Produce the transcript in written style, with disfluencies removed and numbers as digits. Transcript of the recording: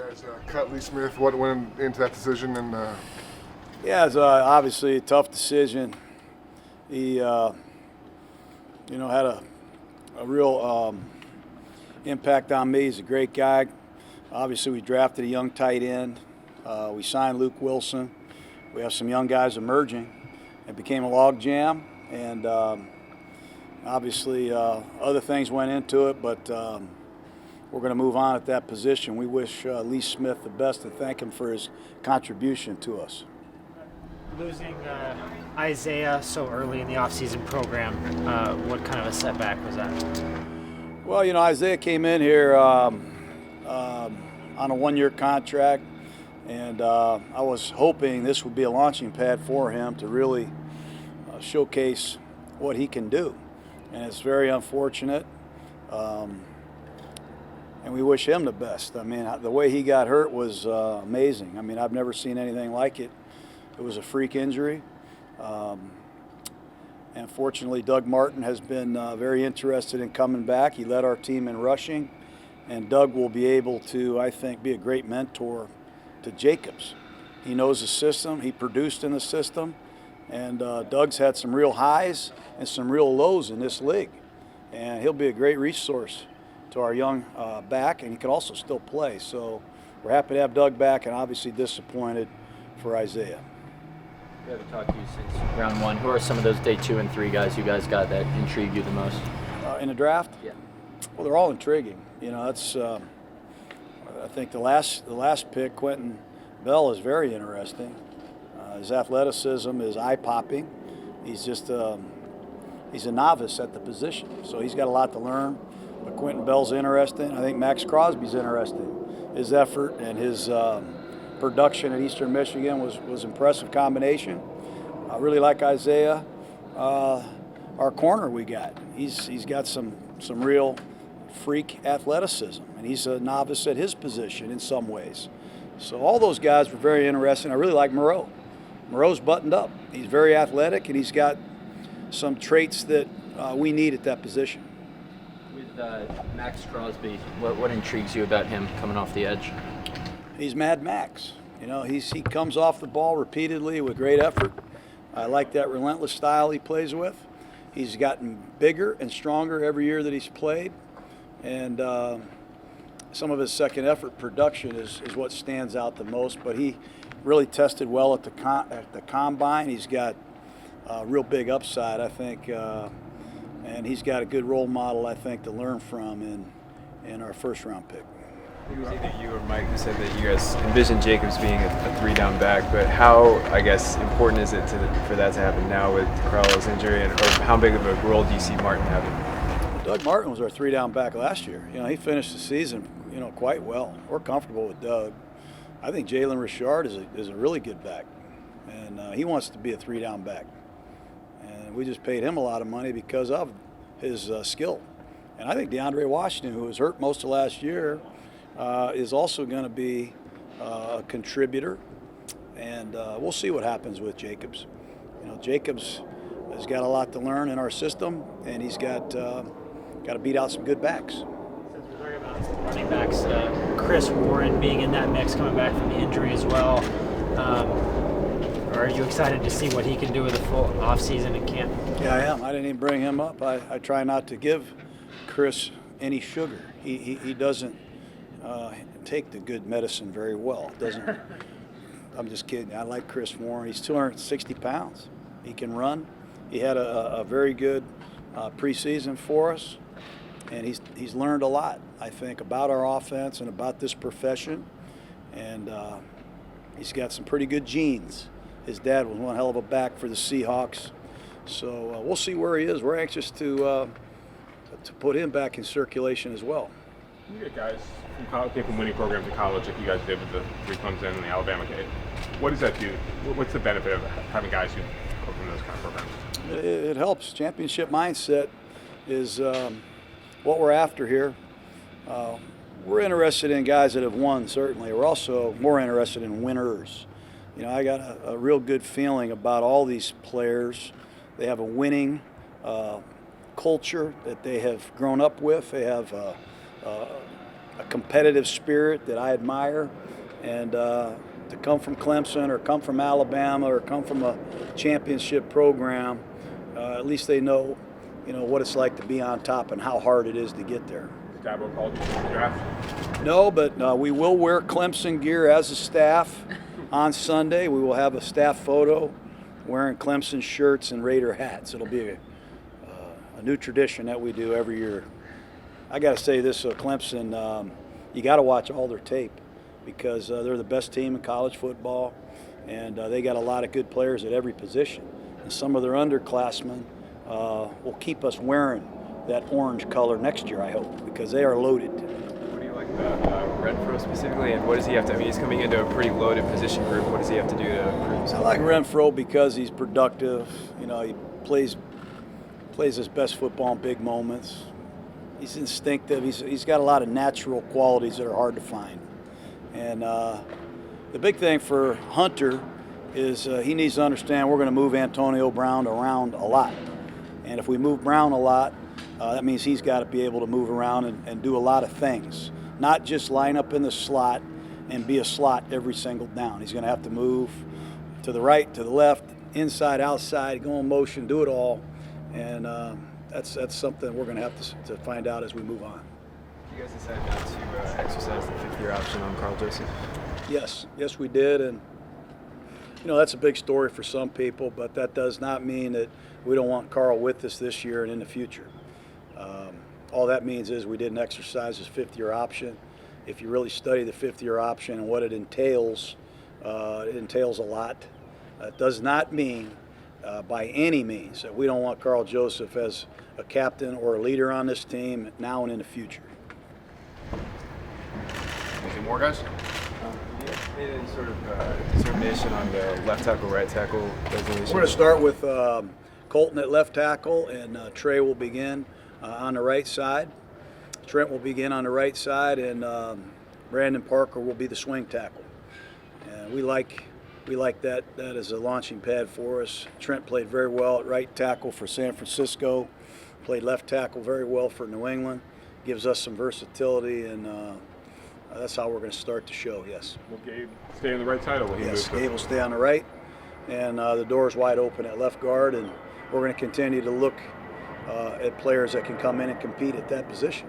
guys cut Lee Smith? What went into that decision? And Yeah, it's obviously a tough decision. He, had a real impact on me. He's a great guy. Obviously, we drafted a young tight end. We signed Luke Wilson. We have some young guys emerging. It became a log jam, and obviously other things went into it, but we're going to move on at that position. We wish Lee Smith the best and thank him for his contribution to us. Losing Isaiah so early in the offseason program, what kind of a setback was that? Well, Isaiah came in here on a one-year contract, and I was hoping this would be a launching pad for him to really showcase what he can do. And it's very unfortunate, and we wish him the best. I mean, the way he got hurt was amazing. I mean, I've never seen anything like it. It was a freak injury. And fortunately, Doug Martin has been very interested in coming back. He led our team in rushing, and Doug will be able to, I think, be a great mentor to Jacobs. He knows the system. He produced in the system, and Doug's had some real highs and some real lows in this league. And he'll be a great resource to our young back, and he can also still play. So we're happy to have Doug back, and obviously disappointed for Isaiah. We haven't talked to you since round one. Who are some of those day 2 and 3 guys you guys got that intrigue you the most? In the draft? Yeah. Well, they're all intriguing. That's I think the last pick, Quentin Bell, is very interesting. His athleticism is eye-popping. He's just he's a novice at the position, so he's got a lot to learn. But Quentin Bell's interesting. I think Max Crosby's interesting. His effort and his production at Eastern Michigan was impressive combination. I really like Isaiah. Our corner we got. He's got some real freak athleticism, and he's a novice at his position in some ways. So all those guys were very interesting. I really like Moreau. Moreau's buttoned up. He's very athletic, and he's got some traits that we need at that position. With Max Crosby, what intrigues you about him coming off the edge? He's Mad Max. He comes off the ball repeatedly with great effort. I like that relentless style he plays with. He's gotten bigger and stronger every year that he's played, and some of his second effort production is what stands out the most. But he really tested well at the combine. He's got a real big upside, I think, and he's got a good role model, I think, to learn from in our first-round pick. Either you or Mike said that you guys envision Jacobs being a three-down back, but how, I guess, important is it for that to happen now with Crowell's injury, or how big of a role do you see Martin having? Doug Martin was our three-down back last year. He finished the season, quite well. We're comfortable with Doug. I think Jalen Richard is a really good back, and he wants to be a three-down back. And we just paid him a lot of money because of his skill. And I think DeAndre Washington, who was hurt most of last year, is also going to be a contributor, and we'll see what happens with Jacobs. Jacobs has got a lot to learn in our system, and he's got to beat out some good backs. Since we're talking about running backs, Chris Warren being in that mix, coming back from injury as well. Are you excited to see what he can do with a full offseason in camp? Yeah, I am. I didn't even bring him up. I try not to give Chris any sugar. He doesn't take the good medicine very well. I'm just kidding. I like Chris Warren. He's 260 pounds. He can run. He had a very good preseason for us, and he's learned a lot, I think, about our offense and about this profession, and he's got some pretty good genes. His dad was one hell of a back for the Seahawks, so we'll see where he is. We're anxious to put him back in circulation as well. You get guys from college, came from winning programs in college, like you guys did with the 3 Clemson and the Alabama kid. What does that do? What's the benefit of having guys who come from those kind of programs? It helps. Championship mindset is what we're after here. We're interested in guys that have won, certainly. We're also more interested in winners. I got a real good feeling about all these players. They have a winning culture that they have grown up with. They have a competitive spirit that I admire, and to come from Clemson or come from Alabama or come from a championship program, at least they know, what it's like to be on top and how hard it is to get there. Dabo called you for the draft? No, but we will wear Clemson gear as a staff on Sunday. We will have a staff photo wearing Clemson shirts and Raider hats. It'll be a new tradition that we do every year. I got to say this, Clemson, you got to watch all their tape because they're the best team in college football, and they got a lot of good players at every position. And some of their underclassmen will keep us wearing that orange color next year, I hope, because they are loaded. What do you like about Renfro specifically, and what does he have to? I mean, he's coming into a pretty loaded position group. What does he have to do to prove I himself? like Renfro because he's productive. He plays his best football in big moments. He's instinctive. He's got a lot of natural qualities that are hard to find. And the big thing for Hunter is he needs to understand we're going to move Antonio Brown around a lot. And if we move Brown a lot, that means he's got to be able to move around and do a lot of things, not just line up in the slot and be a slot every single down. He's going to have to move to the right, to the left, inside, outside, go in motion, do it all. And that's something we're going to have to find out as we move on. You guys decided not to exercise the fifth-year option on Carl Joseph. Yes, we did, and that's a big story for some people, but that does not mean that we don't want Carl with us this year and in the future. All that means is we didn't exercise his fifth-year option. If you really study the fifth-year option and what it entails a lot. It does not mean by any means that we don't want Carl Joseph as a captain or a leader on this team now and in the future. Anything more, guys? Made any sort of determination on the left tackle, right tackle designation? We're going to start with Colton at left tackle, and Trey will begin on the right side. Trent will begin on the right side, and Brandon Parker will be the swing tackle. And we like that as a launching pad for us. Trent played very well at right tackle for San Francisco, played left tackle very well for New England, gives us some versatility, and that's how we're going to start the show, yes. Will Gabe stay on the right side, or will he Yes, move? Gabe will stay on the right, and the door's wide open at left guard, and we're going to continue to look at players that can come in and compete at that position.